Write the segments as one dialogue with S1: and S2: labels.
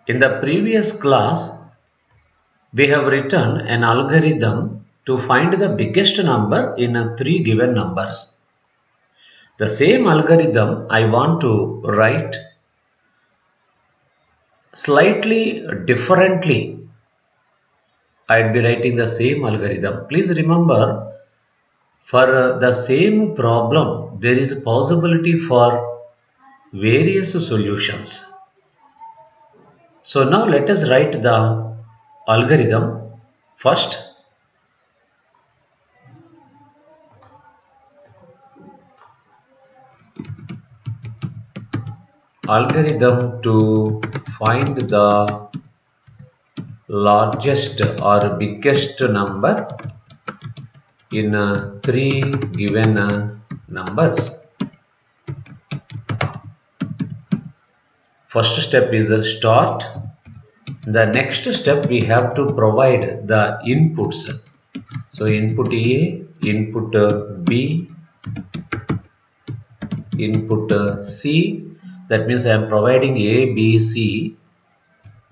S1: In the previous class, we have written an algorithm to find the biggest number in three given numbers. The same algorithm I want to write slightly differently. I'd be writing the same algorithm. Please remember, for the same problem, there is a possibility for various solutions. So now let us write the algorithm first. Algorithm to find the largest or biggest number in three given numbers. First step is start. The next step we have to provide the inputs. So input A, input B, input C. That means I am providing A, B, C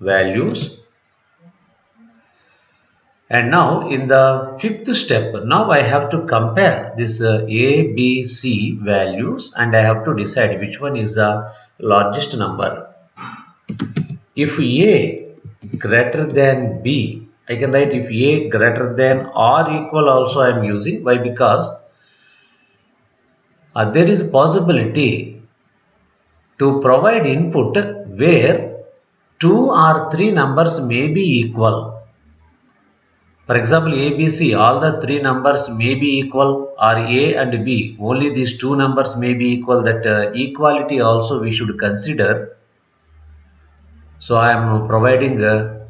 S1: values. And now in the fifth step, now I have to compare this A, B, C values and I have to decide which one is the largest number. If A greater than B, I can write if A greater than or equal also I am using. Why? Because there is a possibility to provide input where two or three numbers may be equal. For example, A, B, C, all the three numbers may be equal, or A and B, only these two numbers may be equal. That equality also we should consider. So I am providing a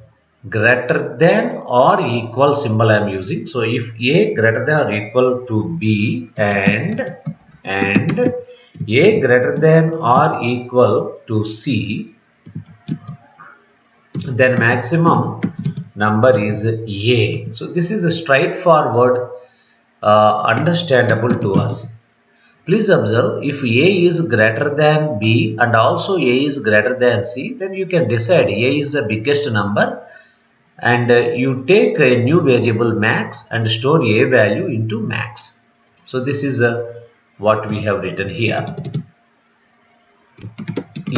S1: greater than or equal symbol I am using. So if A greater than or equal to B and A greater than or equal to C, then maximum number is A. So this is a straightforward, understandable to us. Please observe, if A is greater than B and also A is greater than C, then you can decide A is the biggest number and you take a new variable max and store A value into max. So this is what we have written here.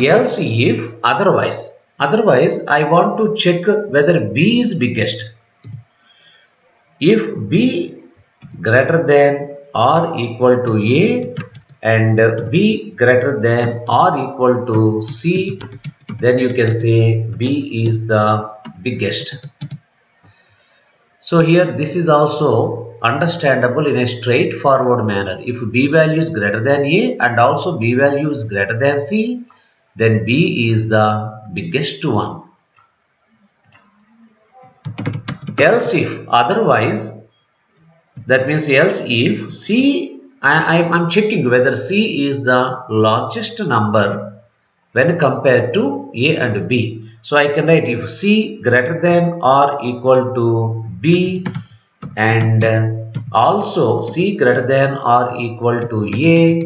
S1: Else if otherwise I want to check whether B is biggest. If B greater than or equal to A and B greater than or equal to C, then you can say B is the biggest. So here this is also understandable in a straightforward manner. If B value is greater than A and also B value is greater than C, then B is the biggest one. Else if otherwise, that means else if C, I'm checking whether C is the largest number when compared to A and B. So I can write if C greater than or equal to B and also C greater than or equal to A,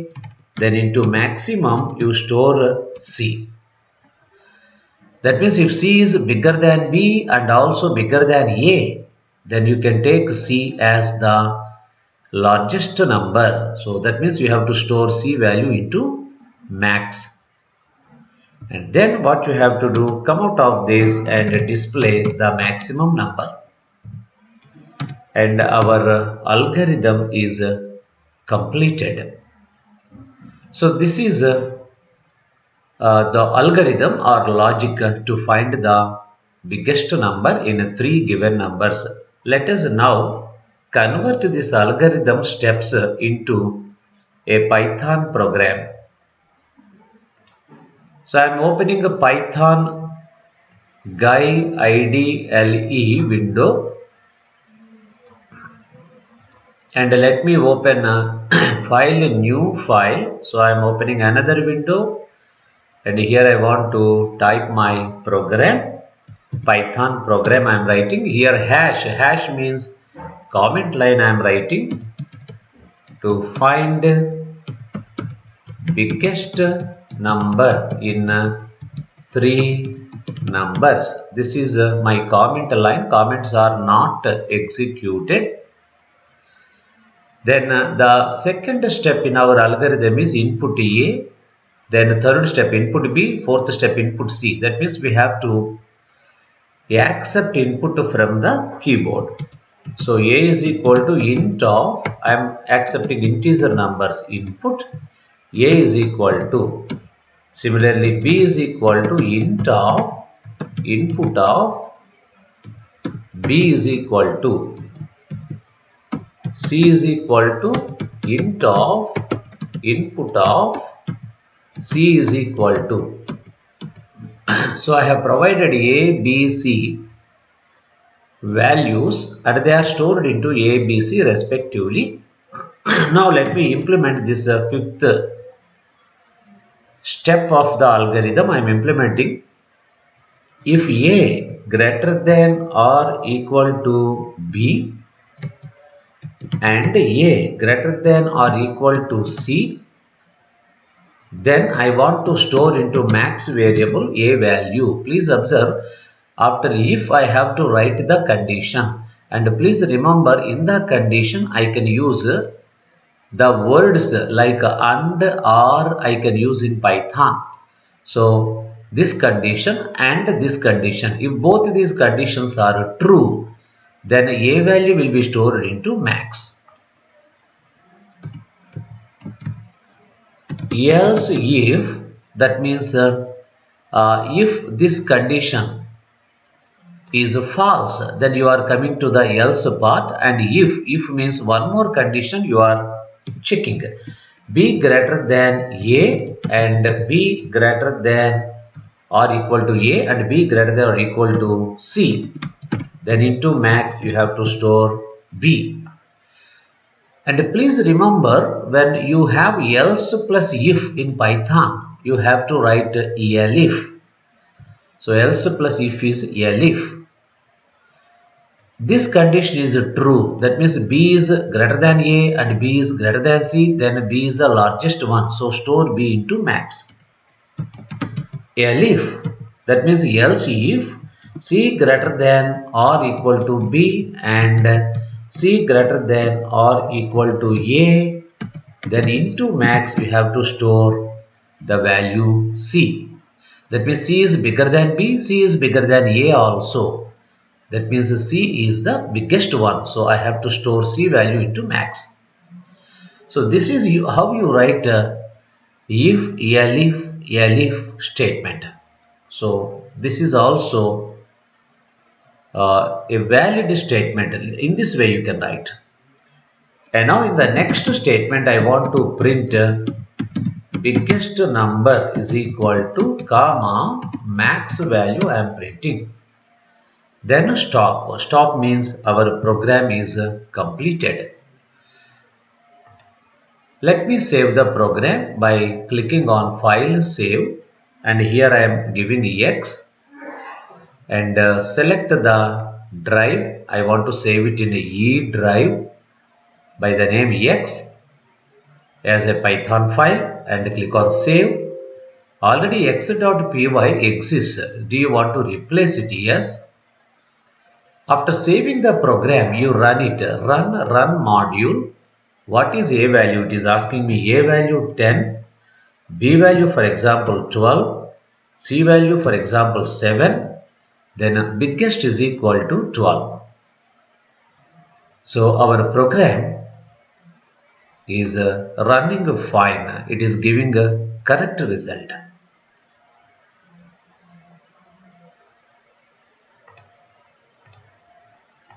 S1: then into maximum you store C. That means if C is bigger than B and also bigger than A, then you can take C as the largest number. So that means you have to store C value into max. And then what you have to do, come out of this and display the maximum number. And our algorithm is completed. So this is the algorithm or logic to find the biggest number in three given numbers. Let us now convert this algorithm steps into a Python program. So I am opening a Python guide window and let me open a new file. So I am opening another window and here I want to type my program, Python program I am writing. Here hash means comment line I am writing to find biggest number in three numbers. This is my comment line. Comments are not executed. Then the second step in our algorithm is input A, then third step input B, fourth step input C. That means we have to accept input from the keyboard. So A is equal to int of, I am accepting integer numbers input. A is equal to, similarly B is equal to int of input of, B is equal to, C is equal to int of input of, C is equal to. So I have provided A, B, C values and they are stored into A, B, C respectively. Now let me implement this fifth step of the algorithm I am implementing. If A greater than or equal to B and A greater than or equal to C, then I want to store into max variable A value. Please observe, after if I have to write the condition, and please remember in the condition I can use the words like and or I can use in Python. So this condition and this condition, if both these conditions are true, then A value will be stored into max. Else if, that means if this condition is false, then you are coming to the else part, and if means one more condition you are checking. B greater than A and B greater than or equal to A and B greater than or equal to C, then into max you have to store B. And please remember, when you have else plus if in Python, you have to write elif. So else plus if is elif. This condition is true. That means B is greater than A and B is greater than C. Then B is the largest one. So store B into max. Elif. That means else if C greater than or equal to B and C greater than or equal to A, then into max we have to store the value C. That means C is bigger than B, C is bigger than A also. That means C is the biggest one. So I have to store C value into max. So this is how you write if, elif statement. So this is also a valid statement. In this way you can write. And now in the next statement I want to print biggest number is equal to comma max value I am printing. Then stop. Stop means our program is completed. Let me save the program by clicking on file save, and here I am giving X and select the drive. I want to save it in a E drive by the name X as a Python file and click on save. Already x.py exists. Do you want to replace it? Yes. After saving the program, you run it. Run module. What is A value? It is asking me A value 10, B value for example 12, C value for example 7, then biggest is equal to 12. So our program is running fine. It is giving a correct result.